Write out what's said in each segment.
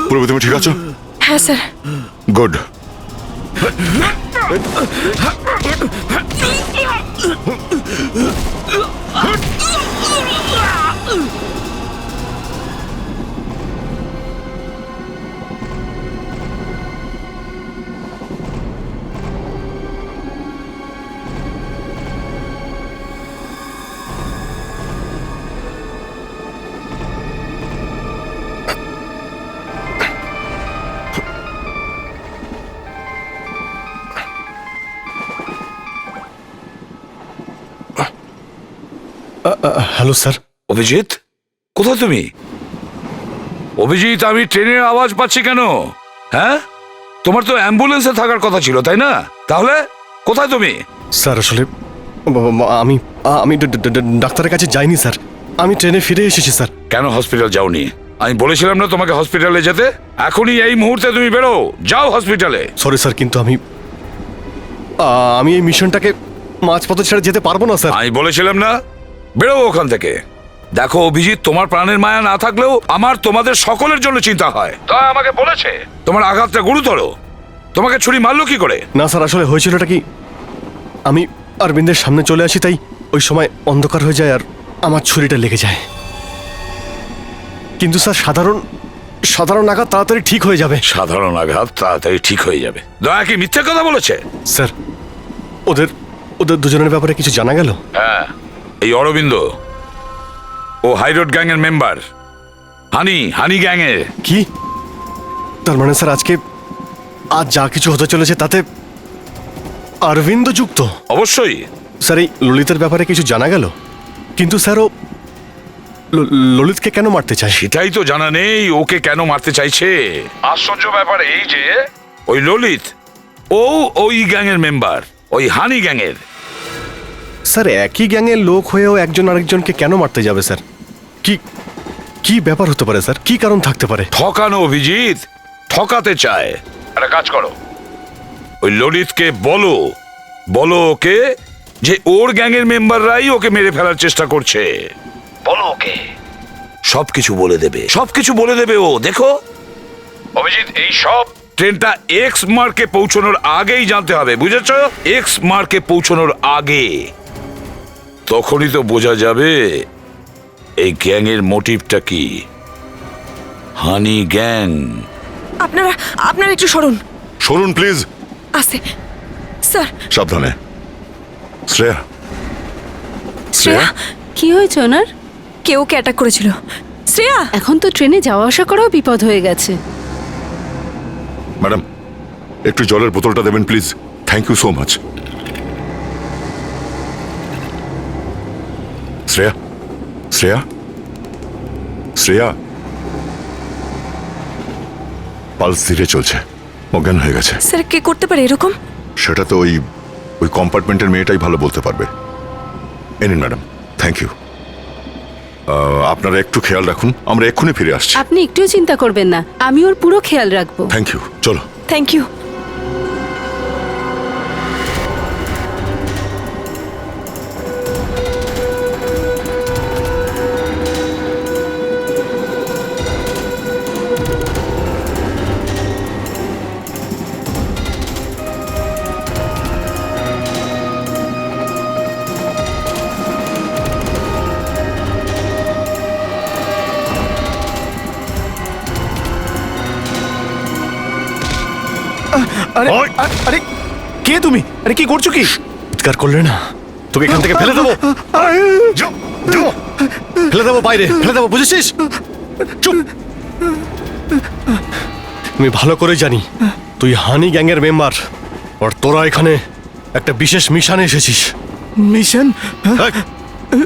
পূর্ব, তুমি ঠিক আছো? হ্যাঁ sir. Good. Hello sir. Abhijit, কোথায় তুমি? অভিজিৎ, আমি ট্রেনের আওয়াজ পাচ্ছি কেন? হ্যাঁ, তোমার তো অ্যাম্বুলেন্সে থাকার কথা ছিল, তাই না? তাহলে কোথায় তুমি? স্যার আসলে আমি আমি ডাক্তারের কাছে যাইনি স্যার, আমি ট্রেনে ফিরে এসেছি স্যার। কেন হসপিটাল যাওনি? আমি বলেছিলাম না তোমাকে হসপিটালে যেতে? এখনই এই মুহূর্তে তুমি বেরো, যাও হসপিটালে। সরি স্যার, কিন্তু আমি এই মিশনটাকে মাঝপথে ছেড়ে যেতে পারবো না স্যার। আমি বলেছিলাম না, বেরো ওখান থেকে। দেখো অভিজিৎ, তোমার প্রাণের মায়া না থাকলেও আমার তোমাদের সকলের জন্য চিন্তা হয়। তাই আমাকে বলেছে তোমার আঘাতটা গুরুতর। তোমাকে ছুরি মারলো কি করে? না স্যার, আসলে হয়েছিলটা কি, আমি অরবিন্দের সামনে চলে আসি, তাই ওই সময় অন্ধকার হয়ে যায় আর আমার ছুরিটা লেগে যায়। কিন্তু স্যার সাধারণ আঘাত তাড়াতাড়ি ঠিক হয়ে যাবে। সাধারণ আঘাত তাড়াতাড়ি ঠিক হয়ে যাবে? দয়া কি মিথ্যে কথা বলেছে? স্যার, ওদের দুজনের ব্যাপারে কিছু জানা গেল? হ্যাঁ, এই অরবিন্দ ও হাইরোড গ্যাং এর মেম্বার, হানি গ্যাং এর। কি? তার মানে স্যার আজ যা কিছু হতে চলেছে তাতে অরবিন্দ যুক্ত? অবশ্যই। স্যার, এই ললিতের ব্যাপারে কিছু জানা গেল? কিন্তু স্যার, ও ললিতকে কেন মারতে চায়? সেটাই তো জানা নেই, ওকে কেন মারতে চাইছে। আশ্চর্য ব্যাপার এই যে ওই ললিত ওই গ্যাং এর মেম্বার, ওই হানি গ্যাং এর। স্যার, একই গ্যাংয়ের লোক হয়েও একজন আরেকজনকে কেন মারতে যাবে স্যার? কি ব্যাপার হতে পারে স্যার? কি কারণ থাকতে পারে? ঠকানো অভিজিৎ, ঠকাতে চায়। একটা কাজ করো, ওই ললিতকে বলো ওকে যে ওর গ্যাংয়ের মেম্বাররাই ওকে মেরে ফেলার চেষ্টা করছে। বলো ওকে, সবকিছু বলে দেবে ও। দেখো অভিজিৎ, এই সব ট্রেনটা এক্স মার্কে পৌঁছানোর আগেই জানতে হবে, বুঝেছো? এক্স মার্কে পৌঁছানোর আগে, তখনই তো বোঝা যাবে এই গ্যাংয়ের মোটিভটা কি। হানি গ্যাং। আপনারা একটু সরুন প্লিজ। আস্তে স্যার। সাবধানে। শ্রেয়া। শ্রেয়া, কি হয়েছে ওনার? কেউ ওকে অ্যাটাক করেছিল। শ্রেয়া, এখন তো ট্রেনে যাওয়া আসা করাও বিপদ হয়ে গেছে। ম্যাডাম, একটু জলের বোতলটা দেবেন please. Thank you so much. Shreya, Shreya, Shreya. Pulse ধীরে চলছে, অজ্ঞান হয়ে গেছে। স্যার, কে করতে পারে এরকম? সেটা তো ওই কম্পার্টমেন্টের মেয়েটাই ভালো বলতে পারবে। নিন ম্যাডাম, থ্যাংক ইউ। আপনারা একটু খেয়াল রাখুন, আমরা এক্ষুনি ফিরে আসছি। আপনি একটুও চিন্তা করবেন না, আমি ওর পুরো খেয়াল রাখবো। থ্যাংক ইউ, চলো। Thank you. আরে আরে কে তুমি? আরে কি করছো কি? চিৎকার করলে না তোকে এখান থেকে ফেলে দেবো। যাও, যাও। ফেলে দেবো বাইরে, ফেলে দেবো, বুঝেছিস? চুপ। আমি ভালো করে জানি তুই হানি গ্যাংয়ের মেম্বার, আর তোরা এখানে একটা বিশেষ মিশনে এসেছিস। মিশন? দেখ,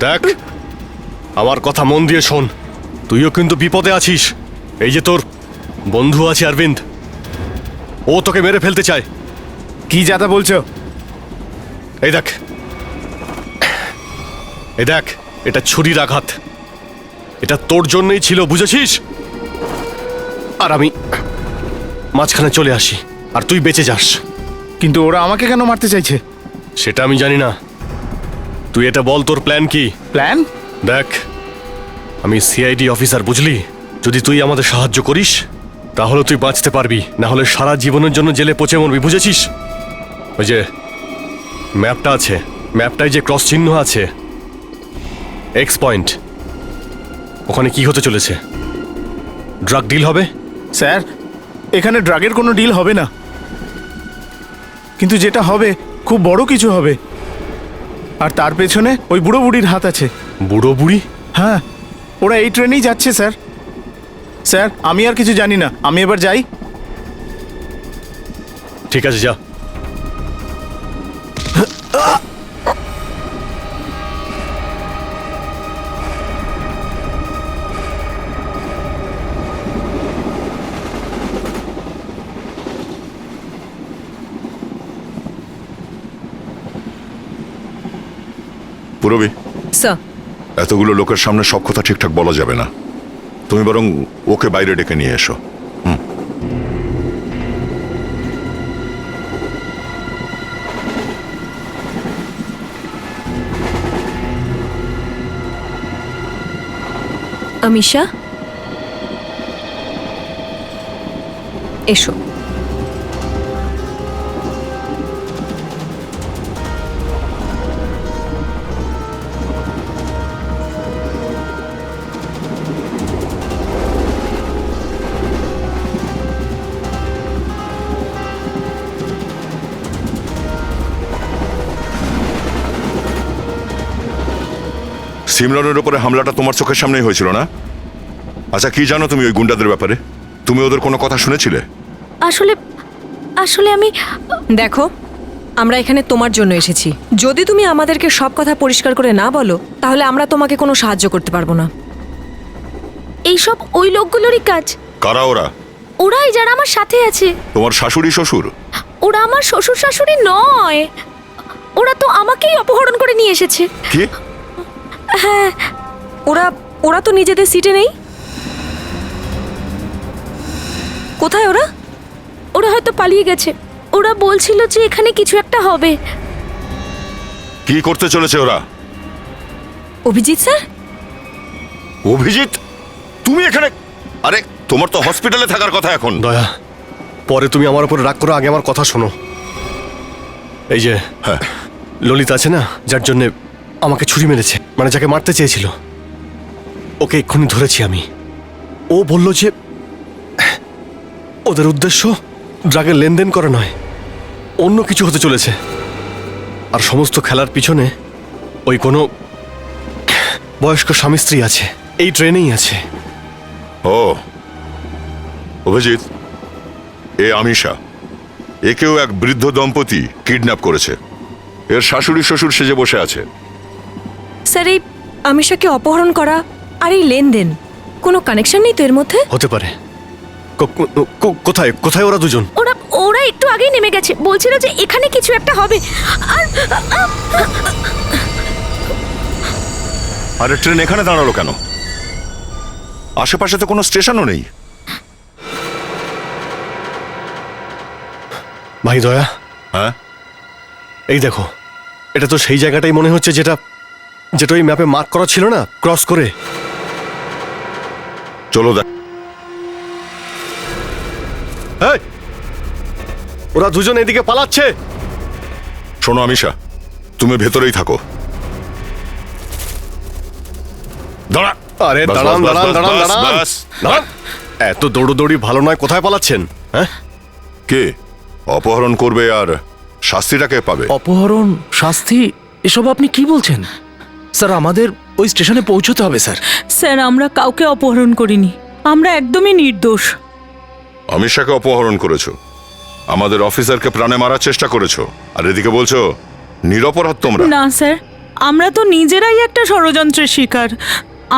দেখ, আমার কথা মন দিয়ে শোন। তুইও কিন্তু বিপদে আছিস। এই যে তোর বন্ধু আছে অরবিন্দ, ও তোকে মেরে ফেলতে চায়। কি যাতা বলছো? এই দেখ, এই দেখ, এটা ছুরির আঘাত। এটা তোর জন্যই ছিল, বুঝেছিস? আর আমি মাঝখানে চলে আসি আর তুই বেঁচে যাস। কিন্তু ওরা আমাকে কেন মারতে চাইছে? সেটা আমি জানি না, তুই এটা বল, তোর প্ল্যান কি? প্ল্যান? দেখ, আমি সিআইডি অফিসার, বুঝলি? যদি তুই আমাদের সাহায্য করিস তাহলে তুই বাঁচতে পারবি, না হলে সারা জীবনের জন্য জেলে পচে মরবি, বুঝেছিস? ওই যে ম্যাপটা আছে, ম্যাপটায় যে ক্রস চিহ্ন আছে, এক্স পয়েন্ট, ওখানে কি হতে চলেছে? ড্রাগ ডিল হবে? স্যার, এখানে ড্রাগের কোনো ডিল হবে না, কিন্তু যেটা হবে খুব বড় কিছু হবে। আর তার পেছনে ওই বুড়ো বুড়ির হাত আছে। বুড়ো বুড়ি? হ্যাঁ, ওরা এই ট্রেনেই যাচ্ছে স্যার। স্যার, আমি আর কিছু জানি না, আমি এবার যাই। ঠিক আছে, যা। পুরবি, স্যার। এতগুলো লোকের সামনে সব কথা ঠিকঠাক বলা যাবে না। তুমি বরং ওকে বাইরে ডেকে নিয়ে এসো। আমিশা, এসো। সিমরনের উপরে হামলাটা তোমার চোখের সামনেই হয়েছিল না? আচ্ছা, কি জানো তুমি ওই গুন্ডাদের ব্যাপারে? তুমি ওদের কোনো কথা শুনেছিলে? আসলে আসলে আমি দেখো, আমরা এখানে তোমার জন্য এসেছি। যদি তুমি আমাদেরকে সব কথা পরিষ্কার করে না বলো তাহলে আমরা তোমাকে কোনো সাহায্য করতে পারবো না। এইসব ওই লোকগুলোরই কাজ। কারা ওরা? ওরাই যারা আমার সাথে আছে। তোমার শাশুড়ি শ্বশুর? ওরা আমার শ্বশুর শাশুড়ি নয়, ওরা তো আমাকেই অপহরণ করে নিয়ে এসেছে। কি? ওরা ওরা তো নিজেদের সিটে নেই। কোথায় ওরা? ওরা হয়তো পালিয়ে গেছে। ওরা বলছিল যে এখানে কিছু একটা হবে। কি করতে চলেছে ওরা? অভিজিৎ স্যার? অভিজিৎ, তুমি এখানে? আরে, তোমার তো হসপিটালে থাকার কথা এখন। দয়া, পরে তুমি আমার উপরে রাগ করো, আগে আমার কথা শোনো। এই যে হ্যাঁ, ললিত আছে না, যার জন্যে আমাকে ছুরি মেরেছে, মানে যাকে মারতে চেয়েছিল, ওকে এক্ষুনি ধরেছি আমি। ও বলল যে ওদের উদ্দেশ্য ড্রাগের লেনদেন করা নয়, অন্য কিছু হতে চলেছে। আর সমস্ত খেলার পিছনে ওই কোনো বয়স্ক স্বামী স্ত্রী আছে, এই ট্রেনেই আছে। ও অভিজিৎ, এ আমিশা, একেও এক বৃদ্ধ দম্পতি কিডন্যাপ করেছে। এর শাশুড়ি শ্বশুর সেজে বসে আছে। স্যার, এই আমিশাকে অপহরণ করা আর এই লেনদেন কোনো কানেকশন নেই তো এর মধ্যে? হতে পারে। কোথায় কোথায় ওরা দুজন? ওরা ওরা একটু আগেই নেমে গেছে, বলছিল যে এখানে কিছু একটা হবে। আর আরে, ট্রেন এখানে দাঁড়ালো কেন? আশেপাশে তো কোনো স্টেশনও নেই। ভাই দয়া, হ্যাঁ, এই দেখো, এটা তো সেই জায়গাটাই মনে হচ্ছে যেটা যেটা ওই ম্যাপে মার্ক করা ছিল না, ক্রস করে। চলো দেখ। এই, ওরা দুজন এদিকে পালাচ্ছে। শোনো আমিশা, তুমি ভেতরেই থাকো। দাঁড়া। আরে বাস, দাঁড়ান বাস, দাঁড়ান বাস, দাঁড়ান বাস, দাঁড়ান বাস। দাঁড়ান। এত দৌড়োদৌড়ি ভালো নয়, কোথায় পালাচ্ছেন? হ্যাঁ, কে? অপহরণ করবে আর শাস্তিটাকে পাবে? অপহরণ, শাস্তি, এসব আপনি কি বলছেন? স্যার, আমাদের ওই স্টেশনে পৌঁছতে হবে স্যার। স্যার, আমরা কাউকে অপহরণ করিনি, আমরা একদমই নির্দোষ। অমিশাকে অপহরণ করেছো, আমাদের অফিসারকে প্রাণে মারার চেষ্টা করেছো, আর এদিকে বলছো নিরপরাধ তোমরা। না স্যার, আমরা তো নিজেরাই একটা ষড়যন্ত্রের শিকার।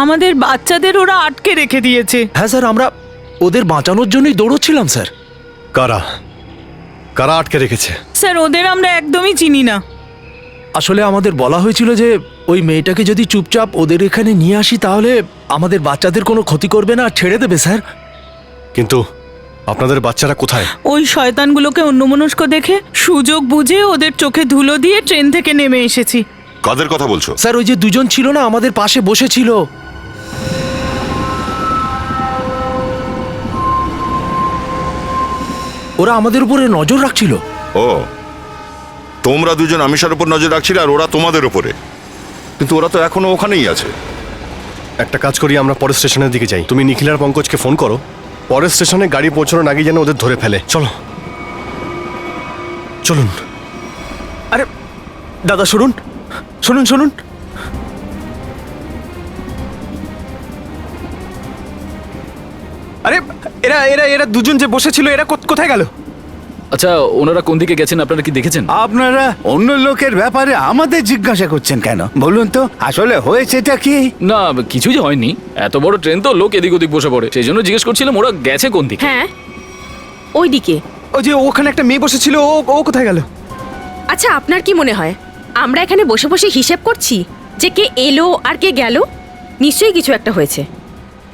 আমাদের বাচ্চাদের ওরা আটকে রেখে দিয়েছে। হ্যাঁ স্যার, আমরা ওদের বাঁচানোর জন্যই দৌড়চ্ছিলাম স্যার। কারা কারা আটকে রেখেছে? স্যার, ওদের আমরা একদমই চিনি না। আসলে আমাদের বলা হয়েছিল যে ওই মেয়েটাকে যদি চুপচাপ ওদের এখানে নিয়ে আসি তাহলে আমাদের বাচ্চাদের কোনো ক্ষতি করবে না আর ছেড়ে দেবে স্যার। কিন্তু আপনাদের বাচ্চারা কোথায়? ওই শয়তানগুলোকে অন্যমনস্ক দেখে সুযোগ বুঝে ওদের চোখে ধুলো দিয়ে ট্রেন থেকে নেমে এসেছি। কাদের কথা বলছো? স্যার, ওই যে দুজন ছিল না আমাদের পাশে বসেছিল, ওরা আমাদের উপরে নজর রাখছিল। ও, তোমরা দুজন আমিষার উপর নজর রাখছিলে আর ওরা তোমাদের উপরে, কিন্তু ওরা তো এখনো ওখানেই আছে। একটা কাজ করি, আমরা পরের স্টেশনের দিকে যাই। তুমি নিখিল আর পঙ্কজকে ফোন করো, পরের স্টেশনে গাড়ি পৌঁছানোর আগে যেন ওদের ধরে ফেলে। চলো চলুন। আরে দাদা, শুনুন শুনুন শুনুন। আরে এরা এরা এরা দুজন যে বসেছিল, এরা কোথায় গেল? আচ্ছা, ওনারা কোন দিকে গেছেন আপনারা কি দেখেছেন? আপনারা অন্য লোকের ব্যাপারে আমাদের জিজ্ঞাসা করছেন কেন? বলুন তো, আসলে হয়েছেটা কি? না, কিছু যে হয়নি, এত বড় ট্রেন তো লোক এদিক ওদিক বসে পড়ে, সেই জন্য জিজ্ঞেস করছিলাম ওরা গেছে কোন দিকে। হ্যাঁ, ওইদিকে। ওই যে ওখানে একটা মেয়ে বসেছিল, ও কোথায় গেল? আচ্ছা, আপনার কি মনে হয় আমরা এখানে বসে বসে হিসেব করছি যে কে এলো আর কে গেল? নিশ্চয়ই কিছু একটা হয়েছে।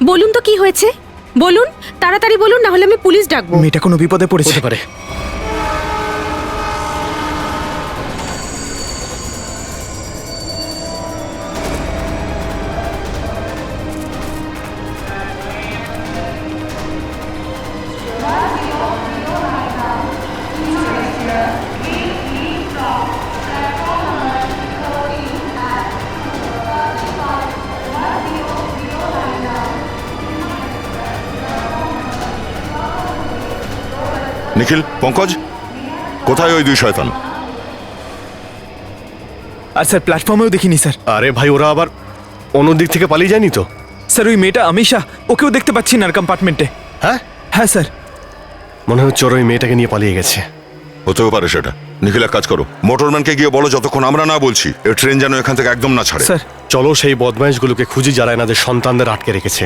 বলুন তো কি হয়েছে, বলুন, তাড়াতাড়ি বলুন, না হলে আমি পুলিশ ডাকবো। মেয়েটা কোনো বিপদে পড়েছে। হতে পারে। নিখিল, পঙ্কজ, কোথায় ওই দুই শয়তান? আর স্যার, প্ল্যাটফর্মেও দেখিনি স্যার। আরে ভাই, ওরা আবার অন্য দিক থেকে পালিয়ে যায়নি তো? স্যার, ওই মেয়েটা আমিষা, ওকেও দেখতে পাচ্ছি না কম্পার্টমেন্টে। হ্যাঁ হ্যাঁ স্যার। মনে হচ্ছে ওরা ওই মেয়েটাকে নিয়ে পালিয়ে গেছে। হতেও পারে সেটা। নিখিল, এক কাজ করো, মোটরম্যানকে গিয়ে বলো যতক্ষণ আমরা না বলছি এই ট্রেন যেন এখান থেকে একদম না ছাড়ে। স্যার, চলো সেই বদমাইশগুলোকে খুঁজি যারা এনাদের সন্তানদের আটকে রেখেছে।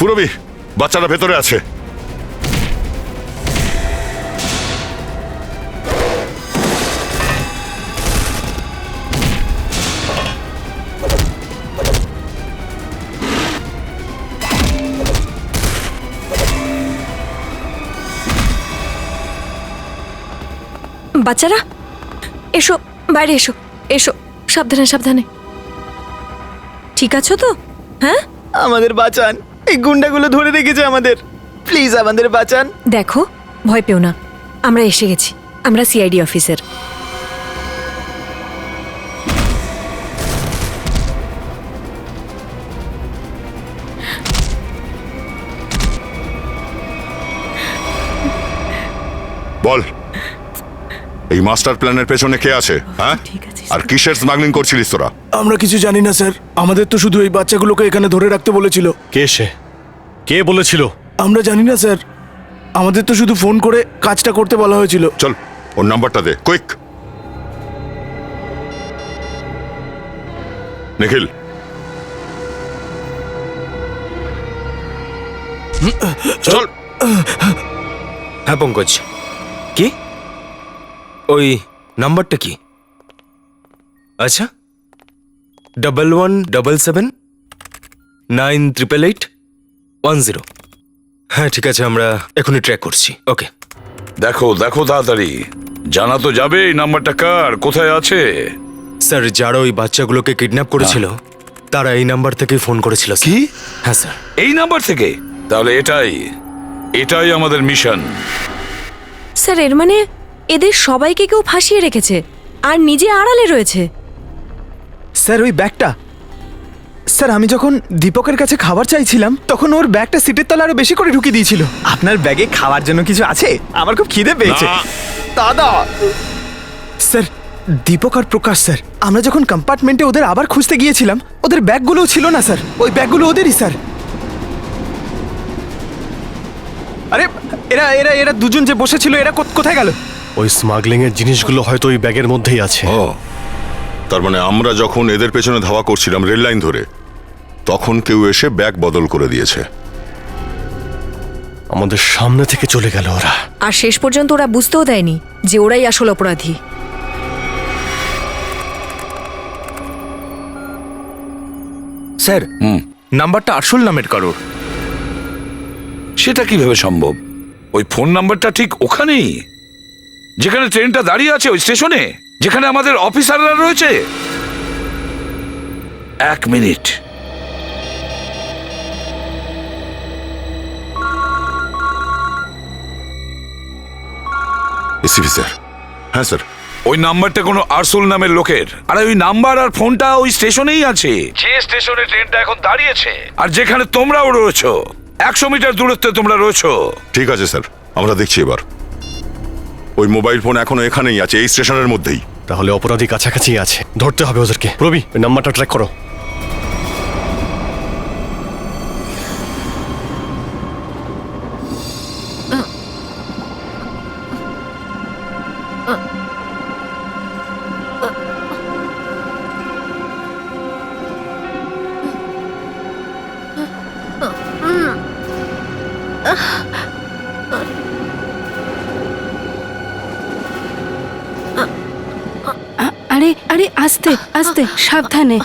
পুরবি, বাচ্চারা ভেতরে আছে। বাচ্চারা এসো, বাইরে এসো, এসো, সাবধানে সাবধানে। ঠিক আছো তো? হ্যাঁ, আমাদের বাঁচান, এই গুন্ডাগুলো ধরে রেখেছে আমাদের, প্লিজ আমাদের বাঁচান। দেখো, ভয় পেও না, আমরা এসে গেছি, আমরা সিআইডি অফিসার। বল, এই মাস্টার প্ল্যানের পেছনে কে আছে? হ্যাঁ, আর কিসের স্মাগলিং করছিলিস তোরা? আমরা কিছু জানি না স্যার, আমাদের তো শুধু এই বাচ্চাগুলোকে এখানে ধরে রাখতে বলেছিল। কে সে? কে বলেছিল? আমরা জানি না স্যার, আমাদের তো শুধু ফোন করে কাজটা করতে বলা হয়েছিল। চল, ওর নাম্বারটা দে, কুইক। নিখিল, চল। হ্যাঁ পঙ্কজ, কি ওই নাম্বারটা কি? আচ্ছা, 1177988810। হ্যাঁ ঠিক আছে, আমরা এখনই ট্র্যাক করছি। ওকে, দেখো দেখো তাড়াতাড়ি, জানা তো যাবে এই নাম্বারটা কার, কোথায় আছে। স্যার যারা ওই বাচ্চাগুলোকে কিডন্যাপ করেছিল তারা এই নাম্বার থেকেই ফোন করেছিল স্যার। কি? হ্যাঁ স্যার। এই নাম্বার থেকে? তাহলে এটাই আমাদের মিশন। স্যার এর মানে এদের সবাইকে কেউ ফাঁসিয়ে রেখেছে আর নিজে আড়ালে রয়েছে। স্যার ওই ব্যাগটা, স্যার আমি যখন দীপকের কাছে খাবার চাইছিলাম তখন ওর ব্যাগটা সিটের তলা আরো বেশি করে ঢুকিয়ে দিয়েছিল। আপনার ব্যাগে খাওয়ার জন্য কিছু আছে? আমার খুব খিদে পেয়েছে। না। দাদা স্যার, দীপক আর প্রকাশ স্যার, আমরা যখন কম্পার্টমেন্টে ওদের আবার খুঁজতে গিয়েছিলাম ওদের ব্যাগগুলোও ছিল না স্যার। ওই ব্যাগগুলো ওদেরই স্যার। আরে এরা এরা এরা দুজন যে বসেছিল এরা কোথায় গেল? ওই স্মাগলিং এর জিনিসগুলো হয়তো ওই ব্যাগের মধ্যেই আছে। ও, তার মানে আমরা যখন এদের পেছনে ধাওয়া করছিলাম রেল লাইন ধরে, তখন কেউ এসে ব্যাগ বদল করে দিয়েছে। আমাদের সামনে থেকে চলে গেল ওরা। আর শেষ পর্যন্ত ওরা বুঝতেও দেয়নি যে ওরাই আসল অপরাধী। স্যার নাম্বারটা আসল নামের কারোর। সেটা কিভাবে সম্ভব? ওই ফোন নাম্বারটা ঠিক ওখানেই, যেখানে ট্রেনটা দাঁড়িয়ে আছে, ওই স্টেশনে, যেখানে আমাদের অফিসাররা রয়েছে। 1 মিনিট। ACP sir. হ্যাঁ স্যার। ওই নাম্বারটা কোনো আরসুল নামের লোকের, আর ওই নাম্বার আর ফোনটা ওই স্টেশনেই আছে, যে স্টেশনে ট্রেনটা এখন দাঁড়িয়েছে, আর যেখানে তোমরাও রয়েছো। 100 মিটার দূরত্বে তোমরা রয়েছো। ঠিক আছে স্যার, আমরা দেখছি এবার। ওই মোবাইল ফোন এখনো এখানেই আছে, এই স্টেশনের মধ্যেই। তাহলে অপরাধী কাছাকাছি আছে, ধরতে হবে ওদেরকে। রবি, ওই নাম্বারটা ট্র্যাক করো। আরে আরে আস্তে আস্তে, সাবধানে।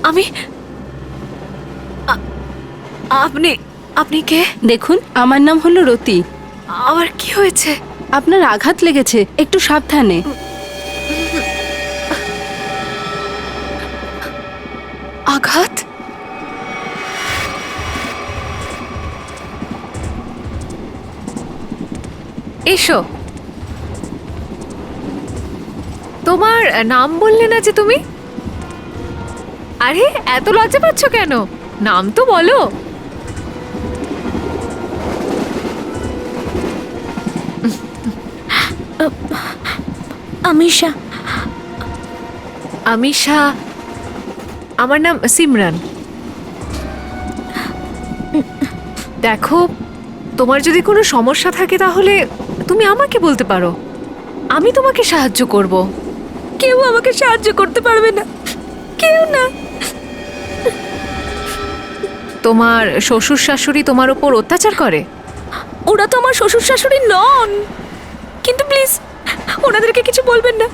আমি আপনি আপনি কে? দেখুন, আমার নাম হলো রতি। আমার কি হয়েছে? আপনার আঘাত লেগেছে, একটু সাবধানে। আঘাত? এসো। তোমার নাম বললে না যে তুমি? আরে এত লজ্জা পাচ্ছ কেন? নাম তো বলো। আমিশা। আমিশা? আমার নাম সিমরান। দেখো, তোমার যদি কোনো সমস্যা থাকে তাহলে তুমি আমাকে বলতে পারো, আমি তোমাকে সাহায্য করব। কেউ আমাকে সাহায্য করতে পারবে না, কেউ না। তোমার শ্বশুর শাশুড়ি তোমার ওপর অত্যাচার করে? ওরা তো আমার শ্বশুর শাশুড়ি নন, কিন্তু প্লিজ ওনাদেরকে কিছু বলবেন না,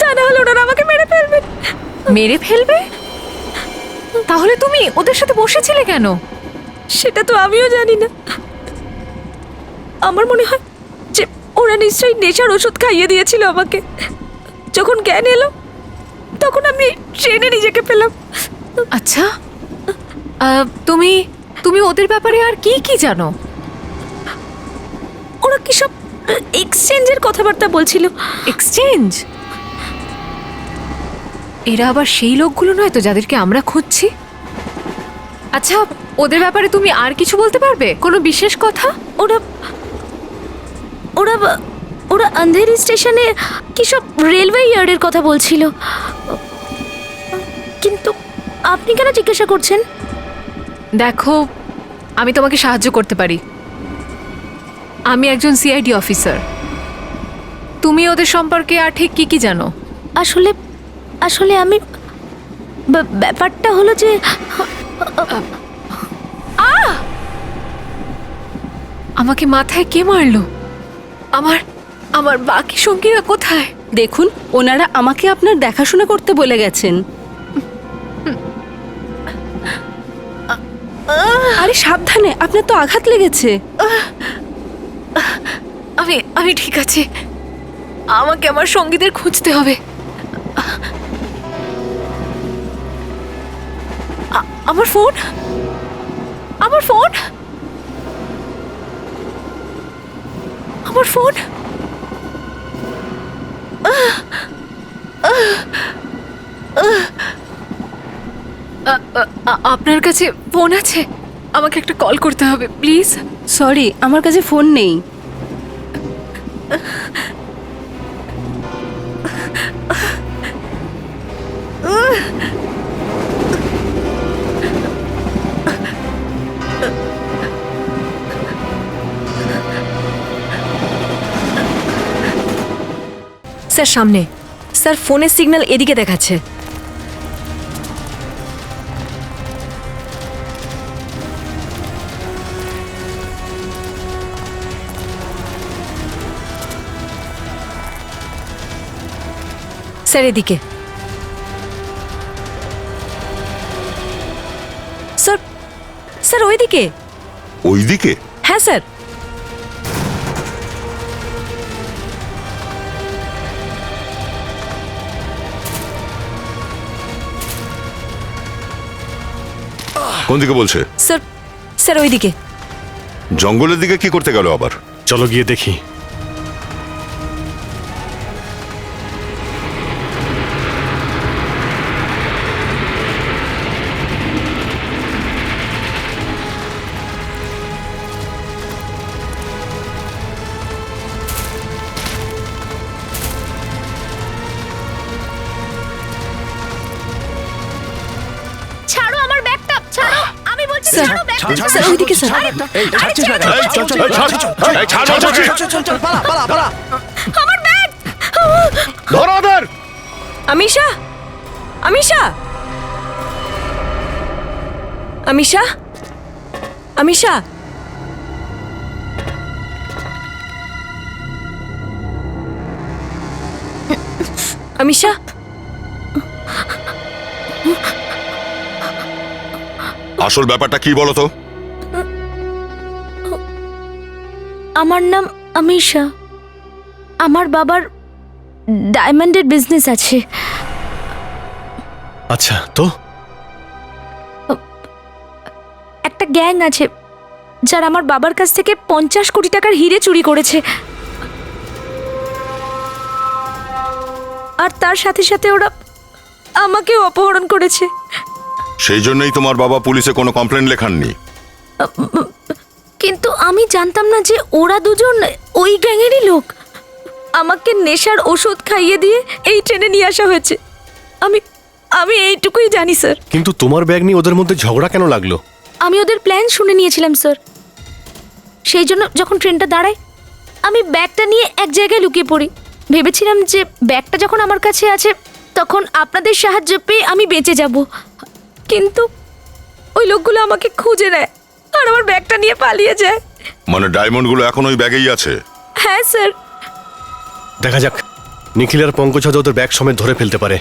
তা না হলে ওনারা আমাকে মেরে ফেলবেন। মেরে ফেলবে? তাহলে তুমি ওদের সাথে বসেছিলে কেন? সেটা তো আমিও জানি না। আমার মনে হয় যে ওরা নিশ্চয়ই নেশার ওষুধ খাইয়ে দিয়েছিল আমাকে। যখন জ্ঞান এলো তখন আমি ট্রেনে নিজেকে পেলাম। আচ্ছা, তুমি তুমি ওদের ব্যাপারে আর কি কি জানো? ওরা কি সব এক্সচেঞ্জের কথাবার্তা বলছিল। এক্সচেঞ্জ? এরা আবার সেই লোকগুলো নয় তো যাদেরকে আমরা খুঁজছি? আচ্ছা, ওদের ব্যাপারে তুমি আর কিছু বলতে পারবে? কোনো বিশেষ কথা? ওরা ওরা ওরা আন্ধেরি স্টেশনে কি সব রেলওয়ে ইয়ার্ডের কথা বলছিল। কিন্তু আপনি কেন জিজ্ঞাসা করছেন? দেখো, আমি তোমাকে সাহায্য করতে পারি। আমি একজন সিআইডি অফিসার। তুমি ওদের সম্পর্কে আর ঠিক কি কি জানো? আসলে আসলে আমি ব্যাপারটা হলো যে আমাকে মাথায় কে মারলো? আমার আমার বাকি সঙ্গীরা কোথায়? দেখুন, ওনারা আমাকে আপনার দেখাশোনা করতে বলে গেছেন। আরে সাবধানে, আপনার তো আঘাত লেগেছে। আমি ঠিক আছে। আমাকে আমার সঙ্গীদের খুঁজতে হবে। আমার ফোন, আমার ফোন, আমার ফোন। আপনার কাছে ফোন আছে? আমাকে একটা কল করতে হবে প্লিজ। সরি, আমার কাছে ফোন নেই। স্যার সামনে। স্যার ফোনের সিগন্যাল এদিকে দেখাচ্ছে। স্যার এদিকে। স্যার স্যার ওইদিকে। ওইদিকে? হ্যাঁ স্যার। কোন দিকে বলছে? স্যার স্যার ওইদিকে। জঙ্গলের দিকে কি করতে গেল আবার? চলো গিয়ে দেখি। ছাড়ো আমার ব্যাগটা, ছাড়ো, আমি বলছি ছাড়ো ব্যাগটা। স্যার ওইদিকে স্যার। আমার ব্যাগ! ধরো ওদের! আমিশা, আমিশা, আমিশা, আমিশা। আমিশা, আসল ব্যাপারটা কি বলো তো? আমার নাম আমিশা। আমার বাবার ডায়মন্ডের বিজনেস আছে। আচ্ছা, তো একটা গ্যাং আছে যারা আমার বাবার কাছ থেকে 50 কোটি টাকার হিরে চুরি করেছে, আর তার সাথে সাথে ওরা আমাকেও অপহরণ করেছে। সেই জন্যই তোমার বাবা পুলিশে কোনো কমপ্লেন লেখাননি? কিন্তু আমি জানতাম না যে ওরা দুজন ওই গ্যাংয়েরই লোক। আমাকে নেশার ওষুধ খাইয়ে দিয়ে এই ট্রেনে নিয়ে আসা হয়েছে। আমি আমি এইটুকুই জানি স্যার। কিন্তু তোমার ব্যাগ নিয়ে ওদের মধ্যে ঝগড়া কেন লাগলো? আমি ওদের প্ল্যান শুনে নিয়েছিলাম স্যার। সেই জন্য যখন ট্রেনটা দাঁড়ায় আমি ব্যাগটা নিয়ে এক জায়গায় লুকিয়ে পড়ি। ভেবেছিলাম যে ব্যাগটা যখন আমার কাছে আছে তখন আপনাদের সাহায্য পেয়ে আমি বেঁচে যাব। কিন্তু ওই লোকগুলো আমাকে খুঁজে নেয় আর আমার ব্যাগটা নিয়ে পালিয়ে যায়। মানে ডায়মন্ডগুলো এখন ওই ব্যাগেই আছে? হ্যাঁ স্যার। দেখা যাক, নিখিল আর পঙ্কজ হয়তো ওদের ব্যাগ সমেত ধরে ফেলতে পারে।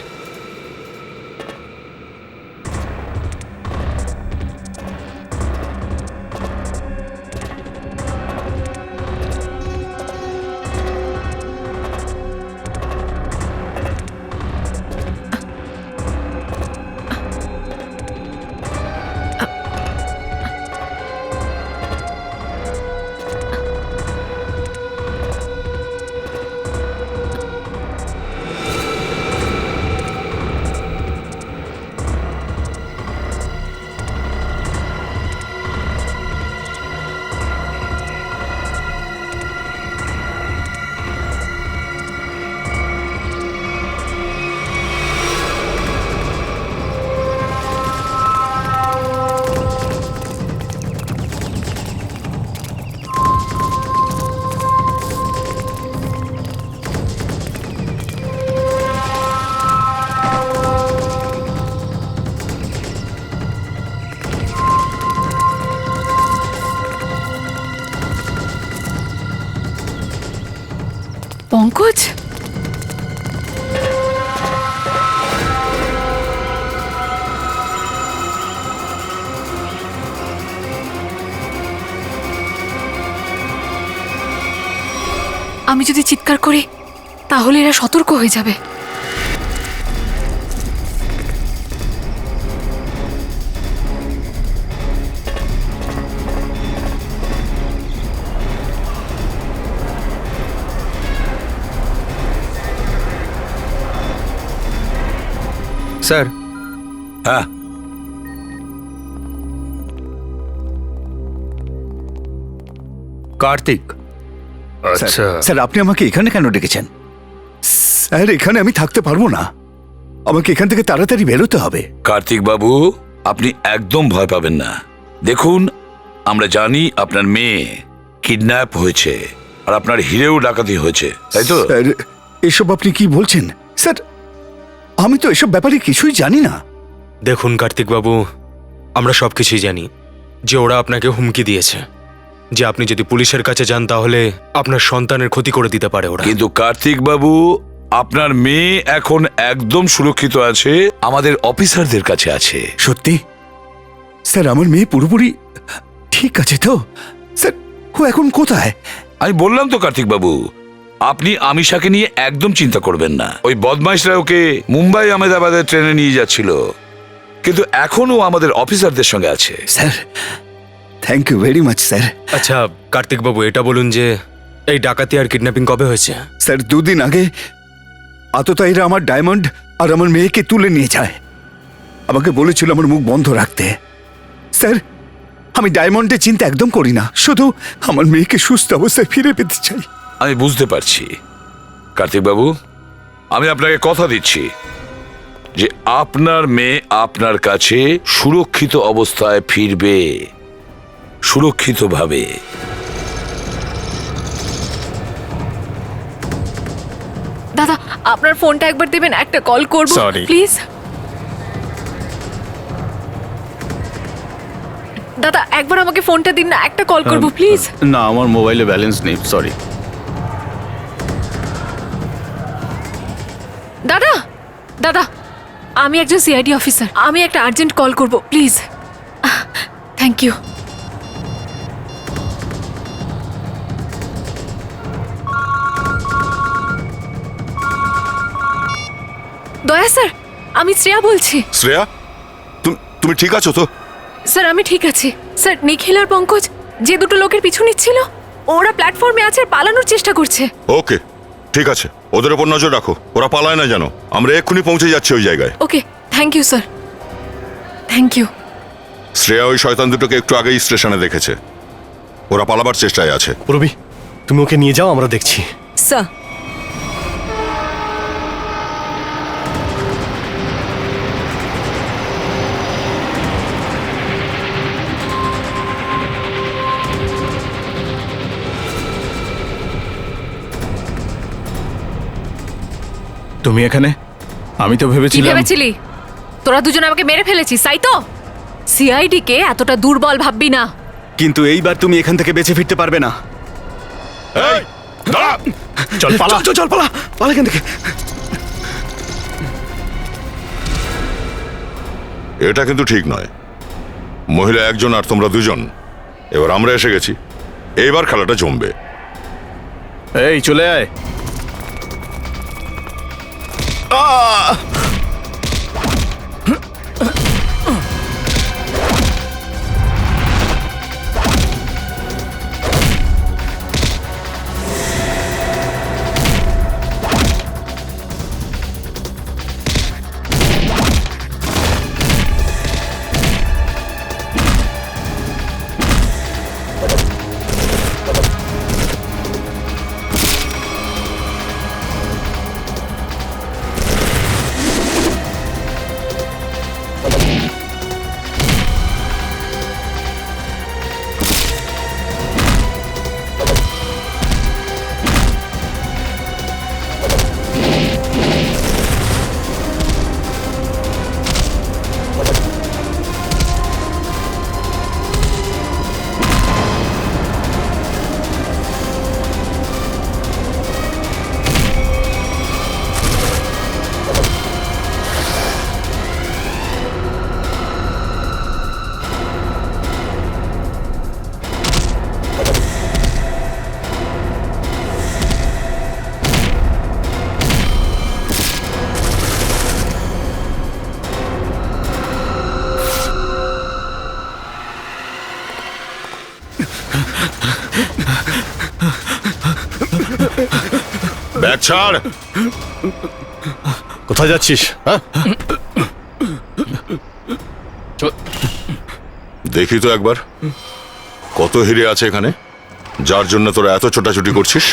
পঙ্কজ, আমি যদি চিৎকার করি তাহলে এরা সতর্ক হয়ে যাবে। স্যার, হ্যাঁ, কার্তিক, আচ্ছা স্যার আপনি আমাকে এখানে কেন ডেকেছেন? স্যার এখানে আমি থাকতে পারবো না, আমাকে এখান থেকে তাড়াতাড়ি বেরোতে হবে। কার্তিক বাবু, আপনি একদম ভয় পাবেন না। দেখুন, আমরা জানি আপনার মেয়ে কিডন্যাপ হয়েছে আর আপনার হিরেও ডাকাতি হয়েছে, তাই তো? স্যার এসব আপনি কি বলছেন? স্যার আমি তো এসব ব্যাপারে কিছুই জানি না। দেখুন কার্তিক বাবু, আমরা সবকিছুই জানি যে ওরা আপনাকে হুমকি দিয়েছে যে আপনি যদি পুলিশের কাছে যান তাহলে আপনার সন্তানের ক্ষতি করে দিতে পারে ওরা। কিন্তু কার্তিক বাবু, আপনার মেয়ে এখন একদম সুরক্ষিত আছে, আমাদের অফিসারদের কাছে আছে। সত্যি? স্যার আমার মেয়ে পুরোপুরি ঠিক আছে তো? স্যার ও এখন কোথায়? আমি বললাম তো কার্তিক বাবু, আপনি আমিষাকে নিয়ে একদম চিন্তা করবেন না। ওই বদমাইশরা ওকে মুম্বাই আহমেদাবাদের ট্রেনে নিয়ে যাচ্ছিল, কিন্তু এখনও আমাদের অফিসারদের সঙ্গে আছে। Sir thank you very much sir. আচ্ছা কার্তিক বাবু, এটা বলুন যে এই ডাকাতি আর কিডন্যাপিং কবে হয়েছে? স্যার 2 দিন আগে আততায়ীরা আমার ডায়মন্ড আর আমার মেয়েকে তুলে নিয়ে যায়। আমাকে বলেছিল আমার মুখ বন্ধ রাখতে। স্যার আমি ডায়মন্ডের চিন্তা একদম করি না, শুধু আমার মেয়েকে সুস্থ অবস্থায় ফিরে পেতে চাই। আমি বুঝতে পারছি কার্তিক বাবু, আমি আপনাকে কথা দিচ্ছি যে আপনার মেয়ে আপনার কাছে সুরক্ষিত অবস্থায় ফিরবে, সুরক্ষিতভাবে। দাদা আপনার ফোনটা একবার দেবেন, একটা কল করব Sorry. প্লিজ। দাদা একবার আমাকে ফোনটা দিন না, একটা কল করব প্লিজ। না, আমার মোবাইলে ব্যালেন্স নেই, সরি। দাদা দাদা আমি একজন সিআইডি অফিসার, আমি একটা আর্জেন্ট কল করব please. Thank you. Daya sir, আমি শ্রেয়া বলছি। শ্রেয়া, তুমি ঠিক আছো তো? স্যার আমি ঠিক আছি স্যার। নিখিল আর পঙ্কজ যে দুটো লোকের পিছু নিচ্ছিল, ওরা প্ল্যাটফর্মে আছে আর পালানোর চেষ্টা করছে। ওকে, ঠিক আছে, ওদের ওপর নজর রাখো, ওরা পালায় না যেন। আমরা এক্ষুনি পৌঁছে যাচ্ছি ওই জায়গায়। Okay, thank you sir, thank you. Shreya ওই শয়তান দুটোকে একটু আগেই স্টেশনে দেখেছে, ওরা পালাবার চেষ্টায় আছে। রবি, তুমি ওকে নিয়ে যাও, আমরা দেখছি। স্যার তুমি এখানে? আমি তো কি ভেবেছিলাম। ভেবেছিলি? তোরা দুজন আমাকে মেরে ফেলেছিস, তাই তো? সিআইডি কে এতটা দুর্বল ভাববি না। কিন্তু এইবার তুমি এখান থেকে বেঁচে ফিরতে পারবে না। চল পালা, চল পালা, পালা এখান থেকে। এটা কিন্তু ঠিক নয়। মহিলা একজন আর তোমরা দুজন, এবার আমরা এসে গেছি, এইবার খেলাটা জমবে। এই চলে আয়। ব্যাগ ছাড়। কোথায় যাচ্ছিস? হ্যাঁ, দেখি তো একবার কত হিরে আছে এখানে, যার জন্য তোরা এত ছোটাছুটি করছিস।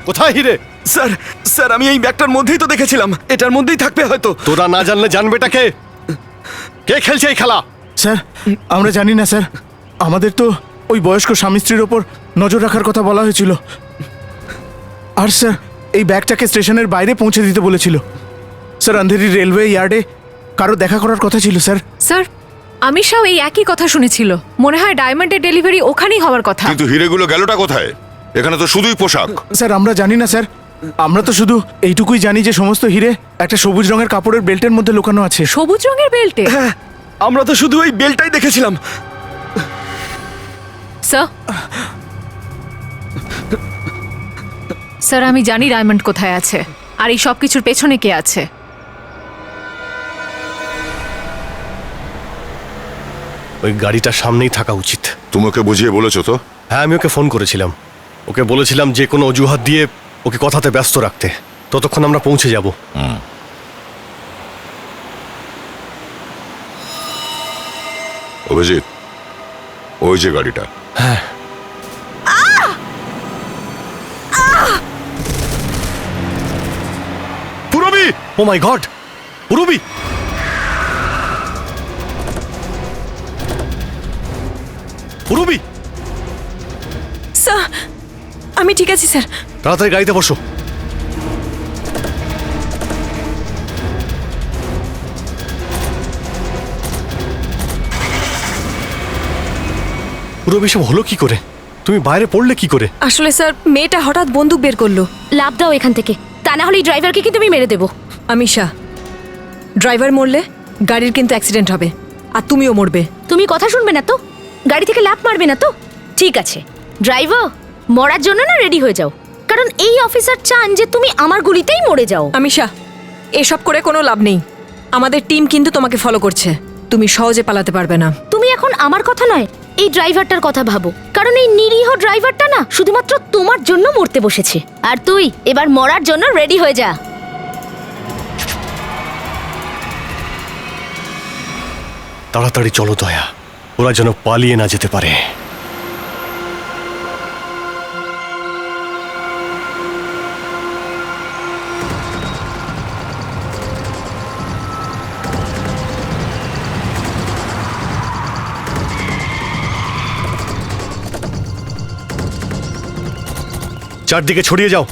কোথায় হিরে? স্যার স্যার আমি এই ব্যাগটার মধ্যেই তো দেখেছিলাম, এটার মধ্যেই থাকবে হয়তো। তোরা না জানলে জানবেটা কে? কে খেলছে এই খেলা? স্যার আমরা জানি না স্যার, আমাদের তো ওই বয়স্ক স্বামী স্ত্রীর ওপর নজর রাখার কথা বলা হয়েছিল। আর স্যার এই ব্যাগটাকে স্টেশনের বাইরে পৌঁছে দিতে বলেছিল। স্যার আন্ধেরি রেলওয়ে ইয়ার্ডে কারো দেখা করার কথা ছিল স্যার। স্যার আমিষাও এই একই কথা শুনেছিল, মনে হয় ডায়মন্ডের ডেলিভারি ওখানেই হওয়ার কথা। কিন্তু হিরেগুলো গেলটা কোথায়? এখানে তো শুধুই পোশাক। স্যার আমরা জানি না স্যার, আমরা তো শুধু এইটুকুই জানি যে সমস্ত হিরে একটা সবুজ রঙের কাপড়ের বেল্টের মধ্যে লুকানো আছে। সবুজ রঙের বেল্টে? হ্যাঁ, আমরা তো শুধু ওই বেলটাই দেখেছিলাম। স্যার স্যার আমি জানি ডায়মন্ড কোথায় আছে, আর এই সব কিছুর পেছনে কে আছে। ওই গাড়িটার সামনেই থাকা উচিত। তুমি ওকে বুঝিয়ে বলেছো তো? হ্যাঁ, আমি ওকে ফোন করেছিলাম। ওকে বলেছিলাম যে কোনো অজুহাত দিয়ে ওকে কথাতে ব্যস্ত রাখতে, ততক্ষণ আমরা পৌঁছে যাব। অভিজিৎ, ওই যে গাড়িটা। হ্যাঁ, পুরবি! ও মাই গড, পুরবি! পুরবি! স্যার আমি ঠিক আছি স্যার। তাড়াতাড়ি গাড়িতে বসো। পুরবি, সব হলো কি করে? তুমি বাইরে পড়লে কি করে? আসলে স্যার মেয়েটা হঠাৎ বন্দুক বের করলো। লাভ দাও এখান থেকে, তা না হলে এই ড্রাইভারকে কিন্তু আমি মেরে দেবো। আমিষা, ড্রাইভার মরলে গাড়ির কিন্তু অ্যাক্সিডেন্ট হবে, আর তুমিও মরবে। তুমি কথা শুনবে না তো? গাড়ি থেকে লাফ মারবে না তো? ঠিক আছে, ড্রাইভার মরার জন্য না রেডি হয়ে যাও, কারণ এই অফিসার চান যে তুমি আমার গুলিতেই মরে যাও। আমিষা, এসব করে কোনো লাভ নেই। আমাদের টিম কিন্তু তোমাকে ফলো করছে, তুমি সহজে পালাতে পারবে না। তুমি এখন আমার কথা নয়, এই ড্রাইভারটার কথা ভাবো, কারণ এই নিরীহ ড্রাইভারটা না শুধুমাত্র তোমার জন্য মরতে বসেছে, আর তুই এবার মরার জন্য রেডি হয়ে যা। তাড়াতাড়ি চলো দয়া, ওরা যেন পালিয়ে না যেতে পারে। চারদিকে ছড়িয়ে যাও।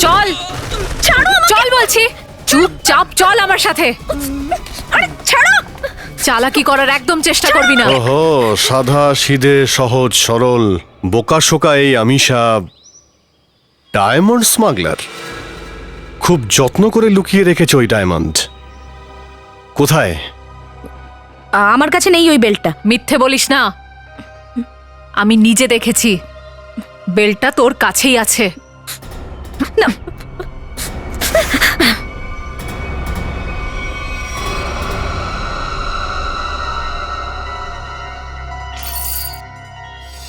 চল চল বলছি, চুপচাপ চল আমার সাথে। চালাকি করার একদম চেষ্টা করবি না। ওহো, সাদা সিধে সহজ সরল বোকা শোকা এই আমিষা ডায়মন্ড স্মাগলার। খুব যত্ন করে লুকিয়ে রেখেছে ওই ডায়মন্ড। কোথায়? আমার কাছে নেই ওই বেল্টটা। মিথ্যে বলিস না, আমি নিজে দেখেছি বেলটা তোর কাছেই আছে। না,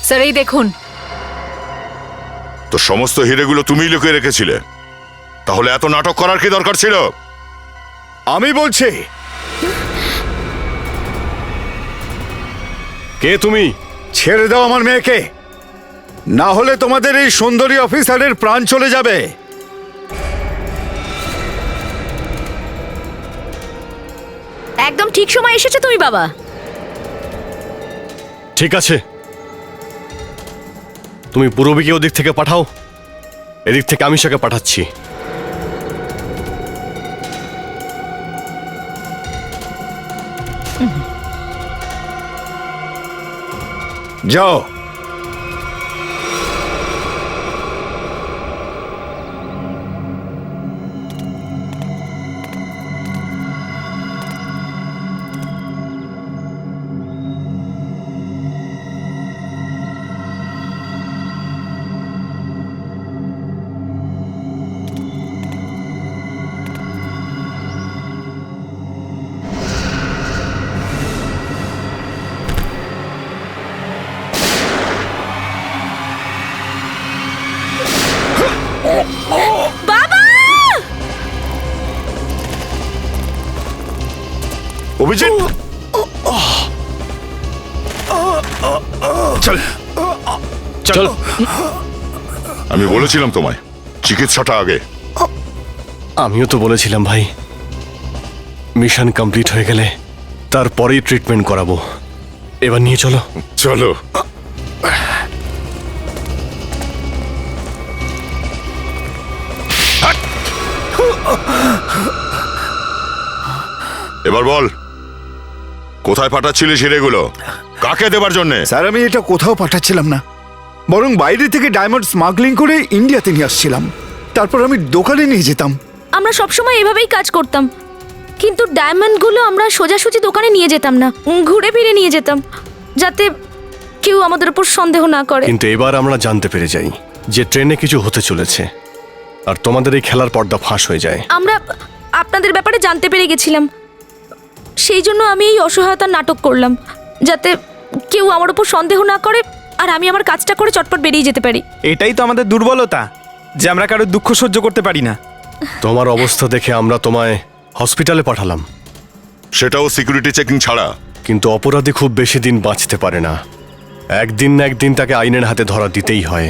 স্যার এই দেখুন। তো সমস্ত হিরেগুলো তুমিই লুকিয়ে রেখেছিলে, তাহলে এত নাটক করার কি দরকার ছিল? আমি বলছি, কে তুমি? ছেড়ে দাও আমার মেয়েকে, না হলে তোমাদের এই সুন্দরী অফিসারের প্রাণ চলে যাবে। একদম ঠিক সময় এসেছে তুমি বাবা। ঠিক আছে, তুমি পূরবীকে ওদিক থেকে পাঠাও, এদিক থেকে আমিষাকে পাঠাচ্ছি। যাও। বাবা! অভিজিৎ, চল চল। আমি বলেছিলাম তোমায় চিকিৎসাটা আগে। আমিও তো বলেছিলাম ভাই, মিশন কমপ্লিট হয়ে গেলে তারপরেই ট্রিটমেন্ট করাবো। এবার নিয়ে চলো। চলো। এবার বল, কোথায় পাঠাচ্ছিলিস হিরেগুলো? কাকে দেবার জন্যে? স্যার, আমি এটা কোথাও পাঠাচ্ছিলাম না, বরং বাইরে থেকে ডায়মন্ড স্মাগলিং করে ইন্ডিয়াতে নিয়ে আসছিলাম। তারপর আমি দোকানে নিয়ে যেতাম। আমরা সবসময় এভাবেই কাজ করতাম, কিন্তু ডায়মন্ডগুলো আমরা সোজাসুজি দোকানে নিয়ে যেতাম না, ঘুরে ফিরে নিয়ে যেতাম, যাতে কেউ আমাদের উপর সন্দেহ না করে। কিন্তু এবার আমরা জানতে পেরে যাই যে ট্রেনে কিছু হতে চলেছে, আর তোমাদের এই খেলার পর্দা ফাঁস হয়ে যায়। আমরা আপনাদের ব্যাপারে জানতে পেরে গেছিলাম, সেই জন্য আমি এই অসহায়তার নাটক করলাম, যাতে কেউ আমার উপর সন্দেহ না করে আর আমি আমার কাজটা করে চটপট বেরিয়ে যেতে পারি। এটাই তো আমাদের দুর্বলতা, যে আমরা কারোর দুঃখ সহ্য করতে পারি না। তোমার অবস্থা দেখে আমরা তোমায় হসপিটালে পাঠালাম, সেটাও সিকিউরিটি চেকিং ছাড়া। কিন্তু অপরাধী খুব বেশি দিন বাঁচতে পারে না, একদিন না একদিন তাকে আইনের হাতে ধরা দিতেই হয়।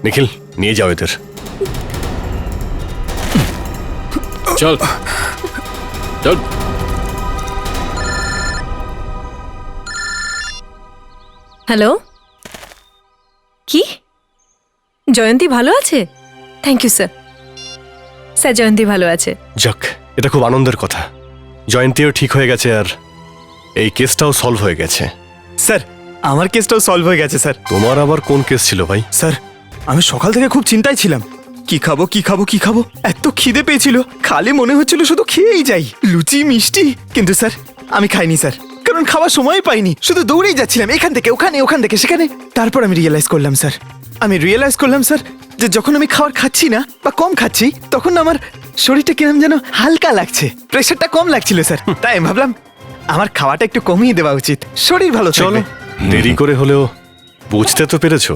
নিখিল, নিয়ে যাও এদের। চল চল। হ্যালো, কি জয়ন্তী ভালো আছে? Thank you sir. Sir, Jayanti ভালো আছে। যাক, এটা খুব আনন্দের কথা। জয়ন্তীও ঠিক হয়ে গেছে, আর এই কেসটাও সলভ হয়ে গেছে। স্যার, আমার কেসটাও সলভ হয়ে গেছে স্যার। তোমার আবার কোন কেস ছিল ভাই? স্যার, আমি সকাল থেকে খুব চিন্তায় ছিলাম, কি খাবো কি খাবো কি খাবো। এত খিদে পেয়েছিল, খালি মনে হচ্ছিল শুধু খেয়েই যাই, লুচি মিষ্টি। কিন্তু স্যার, আমি খাইনি স্যার, কারণ খাওয়ার সময় পাইনি, শুধু দৌড়েই যাচ্ছিলাম এখান থেকে ওখানে, ওখান থেকে সেখানে। তারপর আমি রিয়েলাইজ করলাম স্যার, যে যখন আমি খাবার খাচ্ছি না বা কম খাচ্ছি, তখন না আমার শরীরটা কিরম যেন হালকা লাগছে, প্রেশারটা কম লাগছিল স্যার। তাই আমি ভাবলাম আমার খাওয়াটা একটু কমিয়ে দেওয়া উচিত, শরীর ভালো চলো, চলো। দেরি করে হলেও বুঝতে তো পেরেছো।